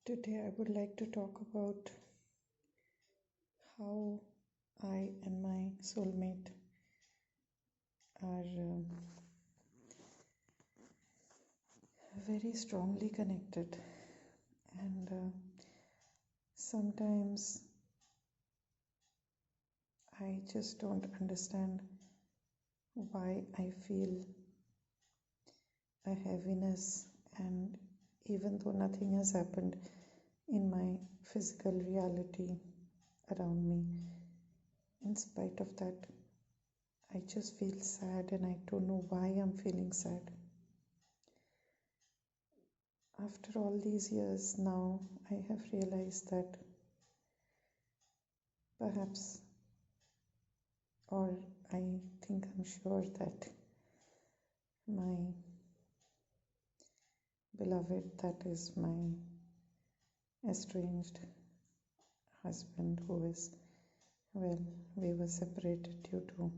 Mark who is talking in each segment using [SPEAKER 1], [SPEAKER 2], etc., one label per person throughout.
[SPEAKER 1] Today, I would like to talk about how I and my soulmate are very strongly connected, and sometimes I just don't understand why I feel a heaviness, and even though nothing has happened in my physical reality around me, in spite of that, I just feel sad and I don't know why I'm feeling sad. After all these years now, I have realized that perhaps, or I think I'm sure that my beloved, that is my estranged husband, who is, well, we were separated due to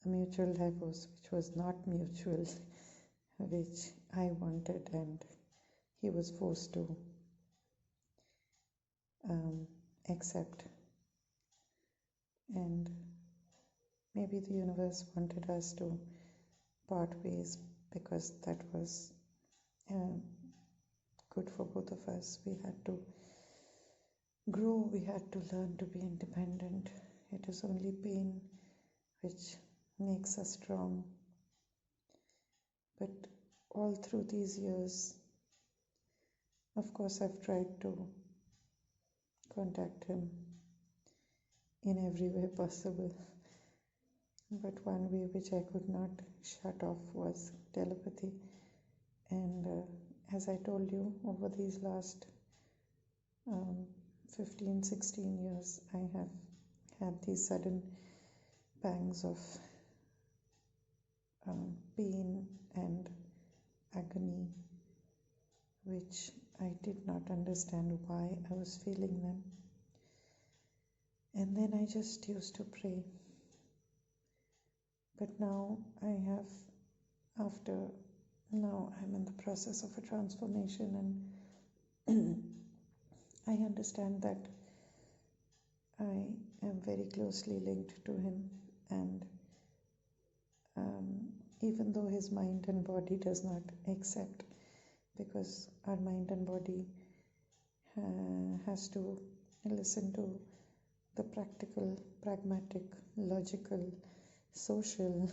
[SPEAKER 1] a mutual divorce, which was not mutual, which I wanted, and he was forced to accept. And maybe the universe wanted us to part ways because that was good for both of us. We had to grow, we had to learn to be independent. It is only pain which makes us strong. But all through these years, of course, I've tried to contact him in every way possible. But one way which I could not shut off was telepathy. And as I told you, over these last 15-16 years, I have had these sudden pangs of pain and agony, which I did not understand why I was feeling them. And then I just used to pray. But now I'm in the process of a transformation, and I understand that I am very closely linked to him, and even though his mind and body does not accept, because our mind and body has to listen to the practical, pragmatic, logical, social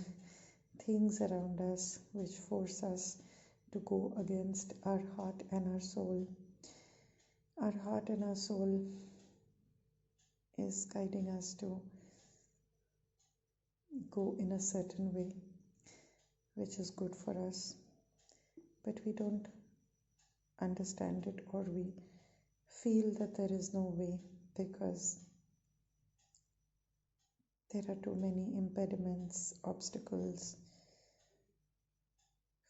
[SPEAKER 1] things around us which force us to go against our heart and our soul. Our heart and our soul is guiding us to go in a certain way, which is good for us, but we don't understand it, or we feel that there is no way because there are too many impediments, obstacles,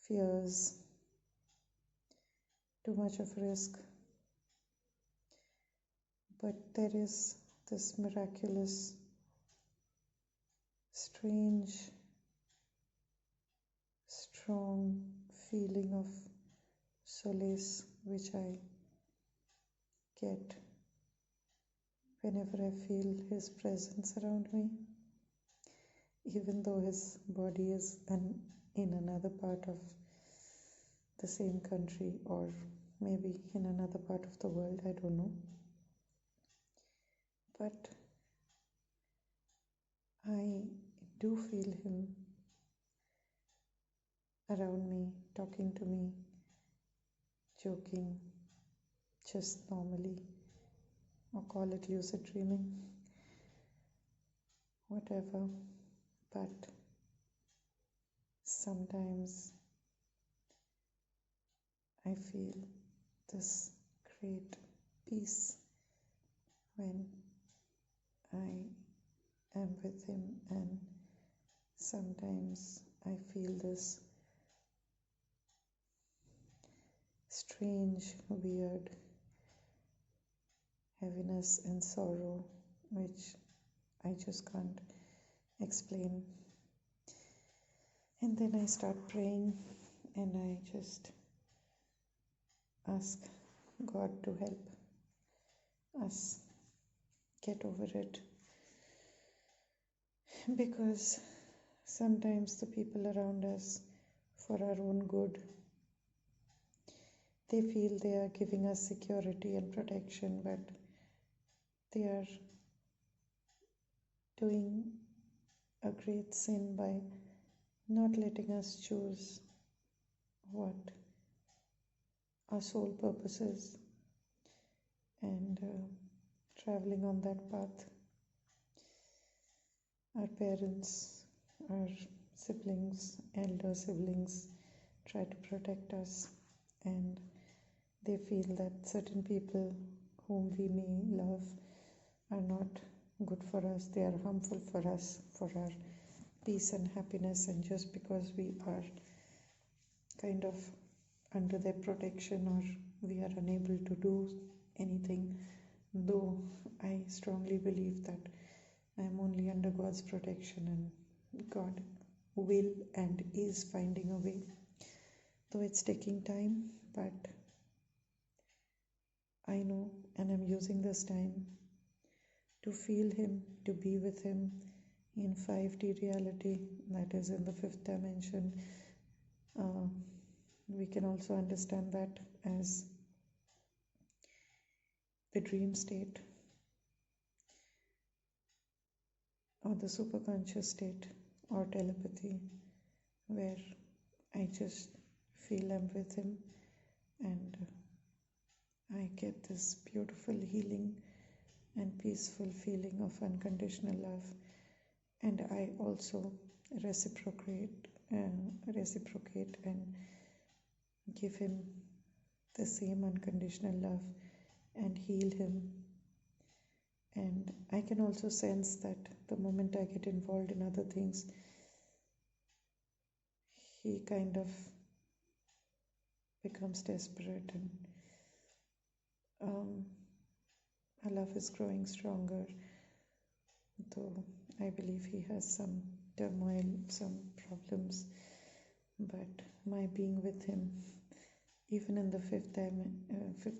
[SPEAKER 1] fears, too much of risk. But there is this miraculous, strange, strong feeling of solace which I get whenever I feel his presence around me, even though his body is in another part of the same country, or maybe in another part of the world, I don't know. But I do feel him around me, talking to me, joking, just normally, or call it lucid dreaming, whatever. But sometimes I feel this great peace when I am with him, and sometimes I feel this strange, weird heaviness and sorrow which I just can't explain. And then I start praying, and I just ask God to help us get over it, because sometimes the people around us, for our own good, they feel they are giving us security and protection, but they are doing a great sin by not letting us choose what our sole purpose is, and traveling on that path. Our parents, our siblings, elder siblings try to protect us, and they feel that certain people whom we may love are not good for us, they are harmful for us, for our peace and happiness, and just because we are kind of under their protection, or we are unable to do anything, though I strongly believe that I am only under God's protection, and God will and is finding a way, though it's taking time, but I know, and I'm using this time to feel Him, to be with Him in 5D reality, that is in the fifth dimension. We can also understand that as the dream state or the superconscious state or telepathy, where I just feel I'm with Him and I get this beautiful healing and peaceful feeling of unconditional love, and I also reciprocate and give Him the same unconditional love and heal Him. And I can also sense that the moment I get involved in other things, He kind of becomes desperate, and our love is growing stronger, though I believe he has some turmoil, some problems, but my being with him, even in the fifth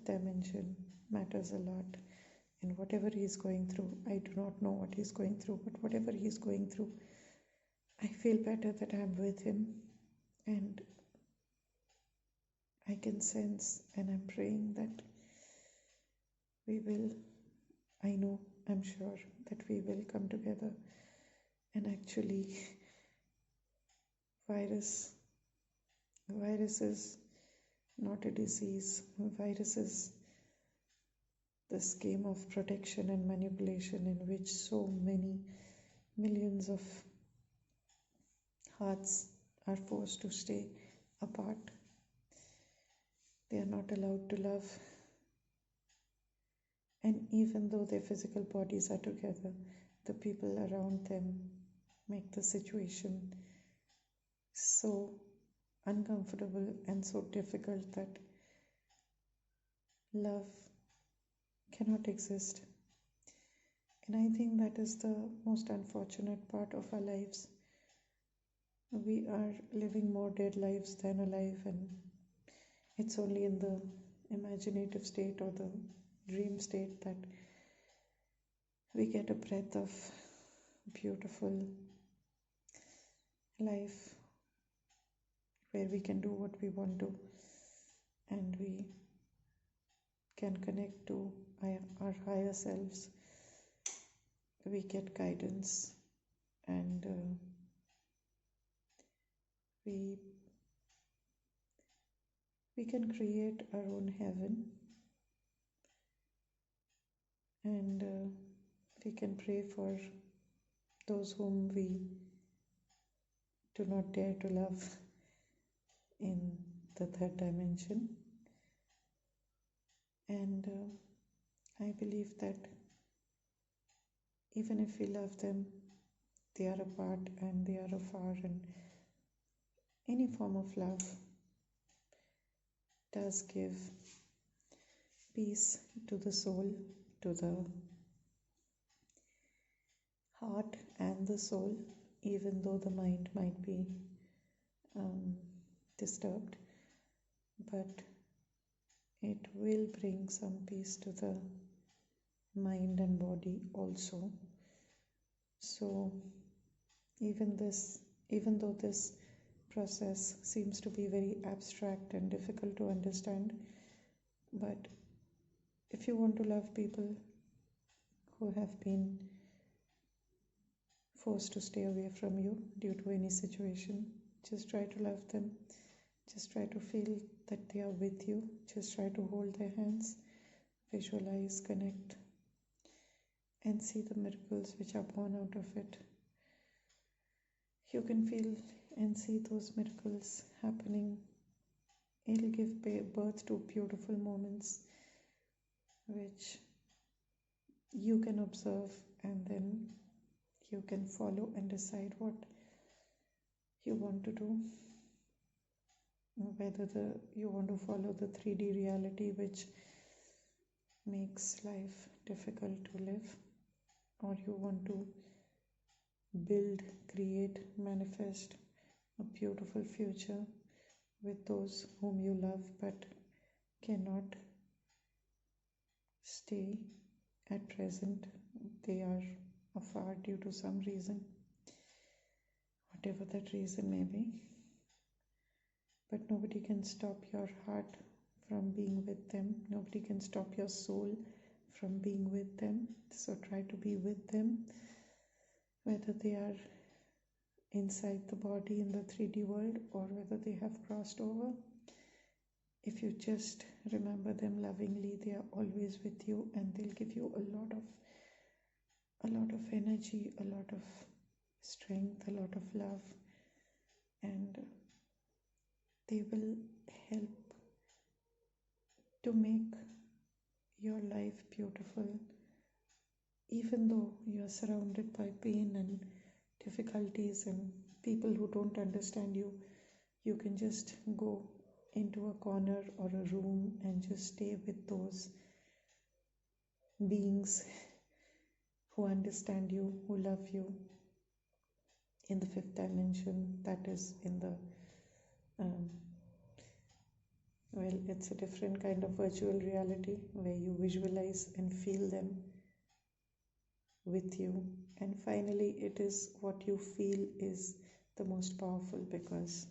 [SPEAKER 1] dimension, matters a lot. And whatever he is going through, I do not know what he is going through, but whatever he is going through, I feel better that I am with him, and I can sense, and I'm praying that we will, I know, I'm sure that we will come together. And actually, virus is not a disease. Virus is this game of protection and manipulation in which so many millions of hearts are forced to stay apart. They are not allowed to love. And even though their physical bodies are together, the people around them make the situation so uncomfortable and so difficult that love cannot exist. And I think that is the most unfortunate part of our lives. We are living more dead lives than alive, and it's only in the imaginative state or the dream state that we get a breath of beautiful life where we can do what we want to, and we can connect to our higher selves. We get guidance, and we can create our own heaven, and we can pray for those whom we do not dare to love in the third dimension. And I believe that even if we love them, they are apart and they are afar, and any form of love does give peace to the soul, to the heart and the soul, even though the mind might be disturbed. But it will bring some peace to the mind and body also. So even though this process seems to be very abstract and difficult to understand, but if you want to love people who have been forced to stay away from you due to any situation, just try to love them. Just try to feel that they are with you. Just try to hold their hands, visualize, connect, and see the miracles which are born out of it. You can feel and see those miracles happening. It'll give birth to beautiful moments which you can observe, and then you can follow and decide what you want to do. Whether you want to follow the 3D reality which makes life difficult to live, or you want to build, create, manifest a beautiful future with those whom you love but cannot stay at present. They are afar due to some reason, whatever that reason may be. But nobody can stop your heart from being with them. Nobody can stop your soul from being with them. So try to be with them, whether they are inside the body in the 3D world or whether they have crossed over. If you just remember them lovingly, they are always with you, and they'll give you a lot of energy, a lot of strength, a lot of love, and they will help to make your life beautiful. Even though you are surrounded by pain and difficulties and people who don't understand you, you can just go into a corner or a room and just stay with those beings who understand you, who love you, in the 5th dimension, that is in the it's a different kind of virtual reality where you visualize and feel them with you. And finally, it is what you feel is the most powerful, because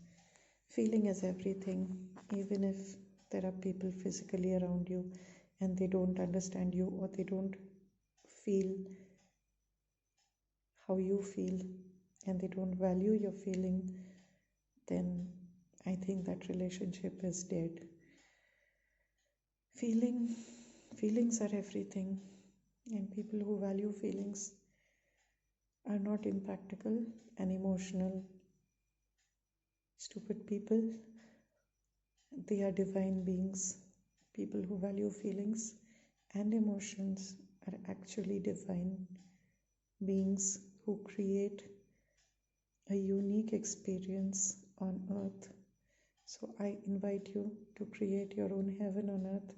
[SPEAKER 1] feeling is everything. Even if there are people physically around you and they don't understand you, or they don't feel how you feel, and they don't value your feeling, then I think that relationship is dead. Feelings are everything, and people who value feelings are not impractical and emotional, stupid people. They are divine beings. People who value feelings and emotions are actually divine beings who create a unique experience on earth. So I invite you to create your own heaven on earth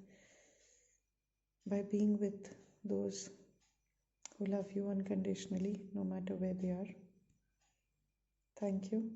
[SPEAKER 1] by being with those who love you unconditionally, no matter where they are. Thank you.